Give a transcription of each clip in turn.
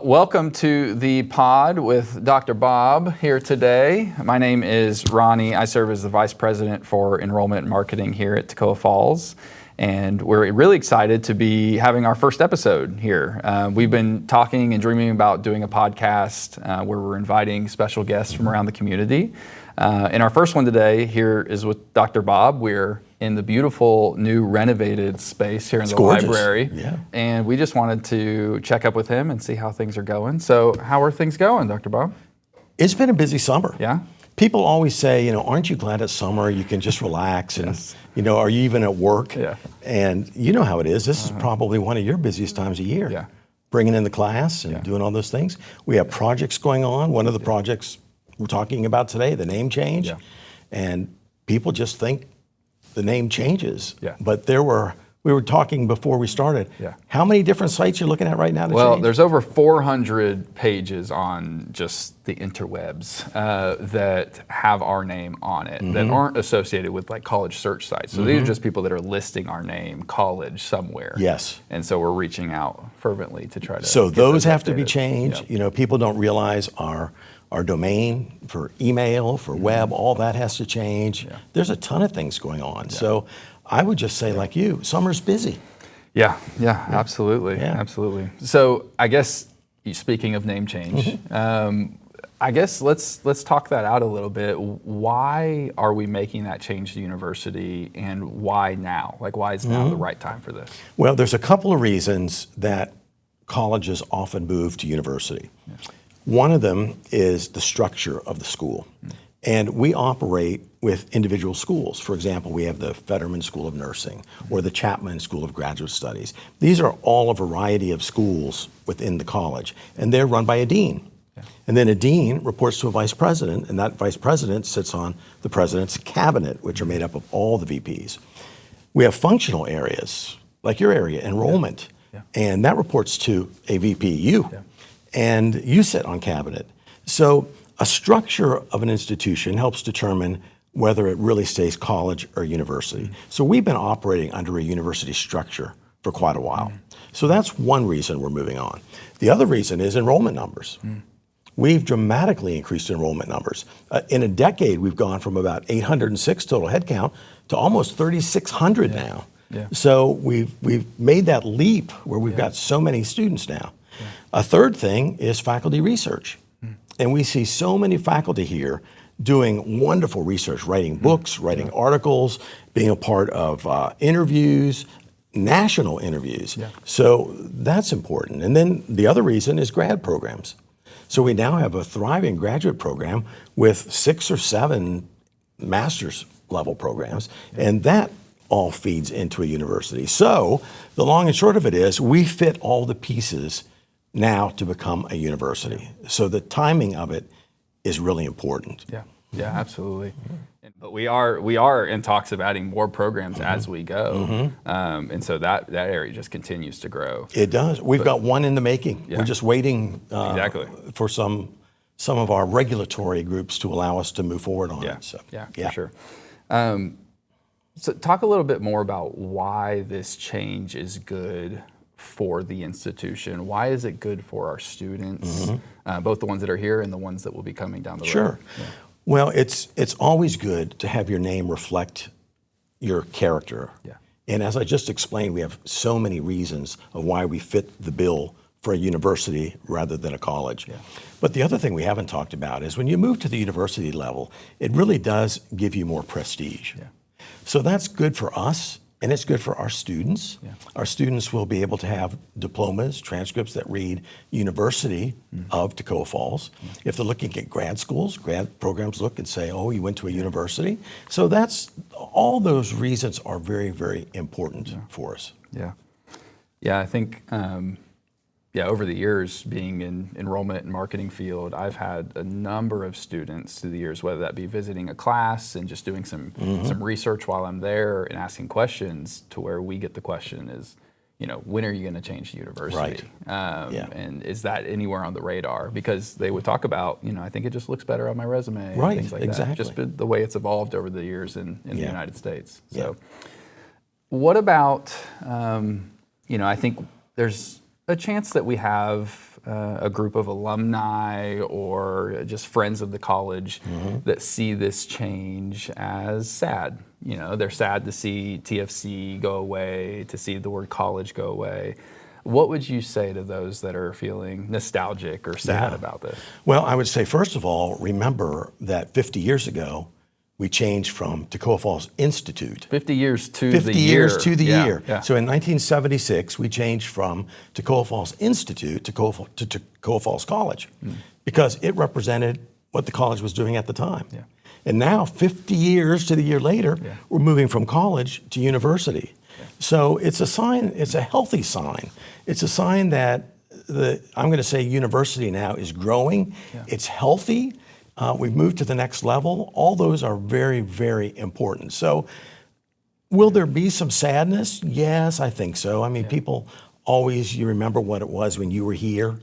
welcome to the pod with Dr. Bob here today. My name is Ronnie. I serve as the Vice President for Enrollment and Marketing here at Toccoa Falls. And we're really excited to be having our first episode here. We've been talking and dreaming about doing a podcast where we're inviting special guests from around the community. And our first one today here is with Dr. Bob. We're in the beautiful new renovated space here in the library. Yeah. And we just wanted to check up with him and see how things are going. So how are things going, Dr. Bob? It's been a busy summer. Yeah. People always say, aren't you glad it's summer? You can just relax and, Yes. are you even at work? Yeah. And you know how it is. This is probably one of your busiest times a year. Yeah. Bringing in the class and doing all those things. We have projects going on. One of the projects we're talking about today, the name change. Yeah. And people just think the name changes. Yeah. But we were talking before we started. Yeah. How many different sites you're looking at right now to Well, change? there's over 400 pages on just the interwebs that have our name on it that aren't associated with like college search sites. So these are just people that are listing our name, college somewhere. Yes. And so we're reaching out fervently to try to. So get those have to be updated. changed. Yep. People don't realize our domain for email, for web, all that has to change. Yeah. There's a ton of things going on. So I would just say, like you, summer's busy. Yeah, absolutely, Yeah. absolutely. So I guess speaking of name change, I guess let's talk that out a little bit. Why are we making that change to university, and why now? Like, why is now the right time for this? Well, there's a couple of reasons that colleges often move to university. Yeah. One of them is the structure of the school. And we operate with individual schools. For example, we have the Fetterman School of Nursing or the Chapman School of Graduate Studies. These are all a variety of schools within the college, and they're run by a dean. Yeah. And then a dean reports to a vice president, and that vice president sits on the president's cabinet, which are made up of all the VPs. We have functional areas, like your area, enrollment, Yeah. and that reports to a VP, you, and you sit on cabinet. So a structure of an institution helps determine whether it really stays college or university. So we've been operating under a university structure for quite a while. So that's one reason we're moving on. The other reason is enrollment numbers. We've dramatically increased enrollment numbers. In a decade, we've gone from about 806 total headcount to almost 3,600 now. Yeah. So we've made that leap where we've got so many students now. A third thing is faculty research. And we see so many faculty here doing wonderful research, writing books, writing articles, being a part of interviews, national interviews. Yeah. So that's important. And then the other reason is grad programs. So we now have a thriving graduate program with 6 or 7 master's level programs, and that all feeds into a university. So the long and short of it is we fit all the pieces now to become a university. So the timing of it is really important. Yeah, absolutely. But we are in talks of adding more programs as we go, and so that area just continues to grow. It does. We've got one in the making. Yeah. We're just waiting Exactly. for some of our regulatory groups to allow us to move forward on it. So, Yeah, for sure. So talk a little bit more about why this change is good for the institution. Why is it good for our students, both the ones that are here and the ones that will be coming down the road? Sure. Yeah. Well, it's always good to have your name reflect your character. Yeah. And as I just explained, we have so many reasons of why we fit the bill for a university rather than a college. Yeah. But the other thing we haven't talked about is when you move to the university level, it really does give you more prestige. Yeah. So that's good for us, and it's good for our students. Yeah. Our students will be able to have diplomas, transcripts that read University of Toccoa Falls. If they're looking at grad schools, grad programs look and say, oh, you went to a university. So all those reasons are very, very important for us. Yeah, I think over the years, being in enrollment and marketing field, I've had a number of students through the years, whether that be visiting a class and just doing some research while I'm there and asking questions, to where we get the question is, when are you going to change the university? Right. And is that anywhere on the radar? Because they would talk about, I think it just looks better on my resume, and Right, things like exactly. that. Just the way it's evolved over the years in the United States. So Yeah. what about, I think there's a chance that we have a group of alumni or just friends of the college that see this change as sad? You know, they're sad to see TFC go away, to see the word college go away. What would you say to those that are feeling nostalgic or sad about this? Well, I would say, first of all, remember that 50 years ago, we changed from Toccoa Falls Institute. 50 years to 50 the year. years to the year. Yeah. So in 1976, we changed from Toccoa Falls Institute to Toccoa Falls College because it represented what the college was doing at the time. Yeah. And now, 50 years to the year later, we're moving from college to university. So it's a sign, it's a healthy sign. It's a sign that I'm going to say university now is growing. It's healthy. We've moved to the next level. All those are very, very important. So will there be some sadness? Yes, I think so. I mean, people always, you remember what it was when you were here.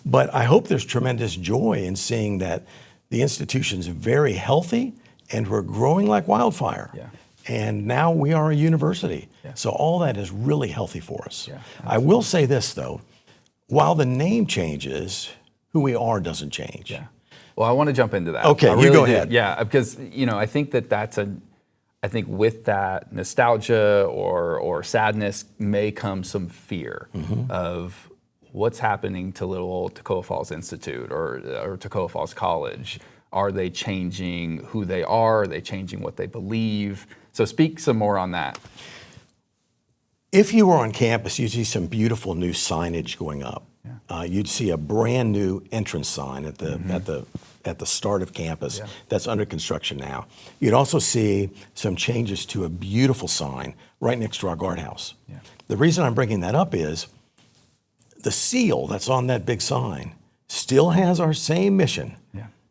But I hope there's tremendous joy in seeing that the institution's very healthy and we're growing like wildfire. And now we are a university. So all that is really healthy for us. I will say this, though. While the name changes, who we are doesn't change. Well, I want to jump into that. Okay, I you really go do. ahead. Yeah, because I think I think with that nostalgia or sadness may come some fear of what's happening to little old Toccoa Falls Institute or Toccoa Falls College. Are they changing who they are? Are they changing what they believe? So speak some more on that. If you were on campus, you'd see some beautiful new signage going up. You'd see a brand new entrance sign at the start of campus that's under construction now. You'd also see some changes to a beautiful sign right next to our guardhouse. The reason I'm bringing that up is the seal that's on that big sign still has our same mission.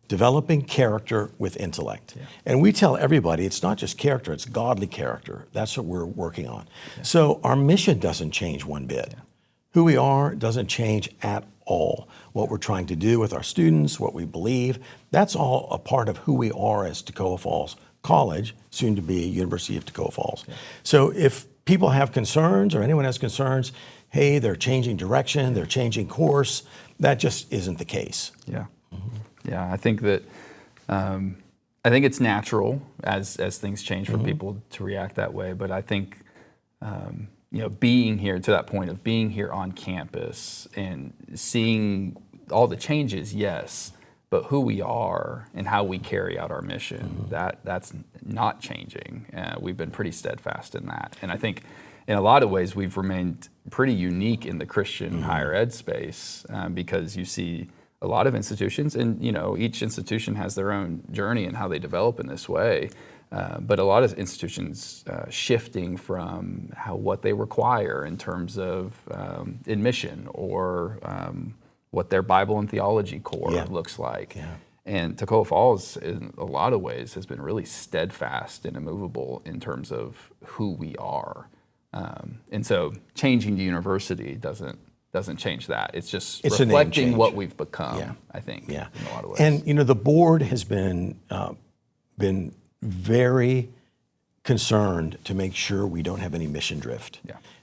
Developing character with intellect. And we tell everybody it's not just character, it's godly character. That's what we're working on. So our mission doesn't change one bit. Who we are doesn't change at all. What we're trying to do with our students, what we believe, that's all a part of who we are as Toccoa Falls College, soon to be University of Toccoa Falls. So if people have concerns or anyone has concerns, hey, they're changing direction, they're changing course, that just isn't the case. Yeah, I think that I think it's natural as things change for people to react that way. But I think being here to that point of being here on campus and seeing all the changes, yes, but who we are and how we carry out our mission, that's not changing. We've been pretty steadfast in that, and I think in a lot of ways we've remained pretty unique in the Christian higher ed space because you see a lot of institutions, and each institution has their own journey and how they develop in this way. But a lot of institutions shifting from what they require in terms of admission or what their Bible and theology core looks like. And Toccoa Falls, in a lot of ways, has been really steadfast and immovable in terms of who we are. And so changing the university doesn't change that. It's just reflecting what we've become, I think, in a lot of ways. And, the board has been very concerned to make sure we don't have any mission drift.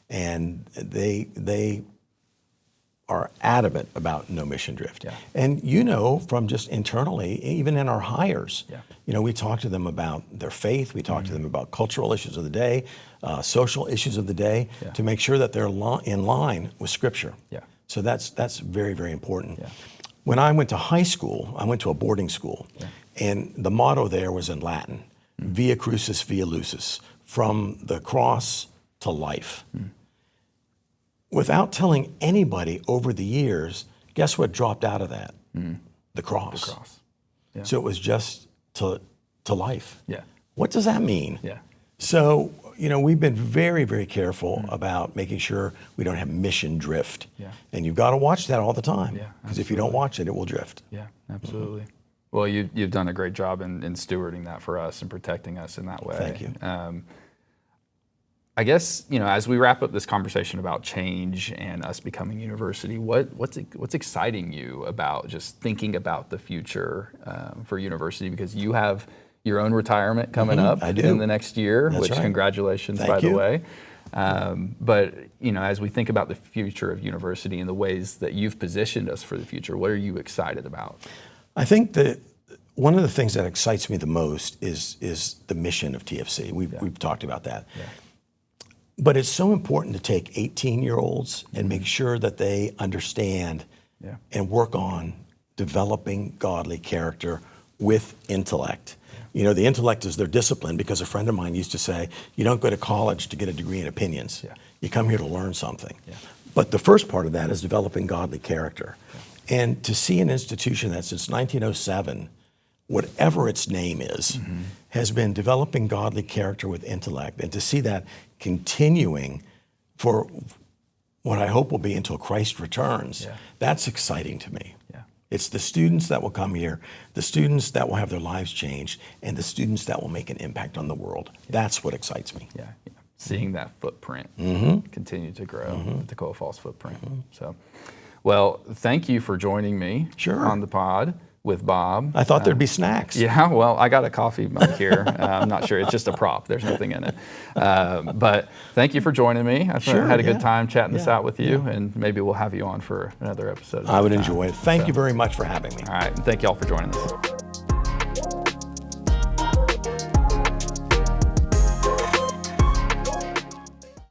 And they are adamant about no mission drift. And from just internally, even in our hires, we talk to them about their faith, we talk to them about cultural issues of the day, social issues of the day, to make sure that they're in line with Scripture. So that's very, very important. When I went to high school, I went to a boarding school, and the motto there was in Latin, Via Crucis, Via Lucis, from the cross to life. Without telling anybody over the years, guess what dropped out of that? The cross. The cross. So it was just to life. What does that mean? So, we've been very, very careful about making sure we don't have mission drift. And you've got to watch that all the time. Because if you don't watch it, it will drift. Absolutely. Well, you've done a great job in stewarding that for us and protecting us in that way. Thank you. I guess, as we wrap up this conversation about change and us becoming university, what's exciting you about just thinking about the future for university? Because you have your own retirement coming up in the next year, which congratulations, by the way. But as we think about the future of university and the ways that you've positioned us for the future, what are you excited about? I think that one of the things that excites me the most is the mission of TFC. We've talked about that. Yeah. But it's so important to take 18-year-olds and make sure that they understand and work on developing godly character with intellect. The intellect is their discipline, because a friend of mine used to say, you don't go to college to get a degree in opinions. You come here to learn something. But the first part of that is developing godly character. And to see an institution that since 1907, whatever its name is, has been developing godly character with intellect, and to see that continuing for what I hope will be until Christ returns, that's exciting to me. It's the students that will come here, the students that will have their lives changed, and the students that will make an impact on the world. That's what excites me. Seeing that footprint continue to grow, the Toccoa Falls footprint. So, well, thank you for joining me on the pod with Bob. I thought there'd be snacks. Yeah, well, I got a coffee mug here. I'm not sure. It's just a prop. There's nothing in it. But thank you for joining me. I had a good time chatting this out with you, and maybe we'll have you on for another episode. I would enjoy it. Thank you very much for having me. All right, and thank you all for joining us.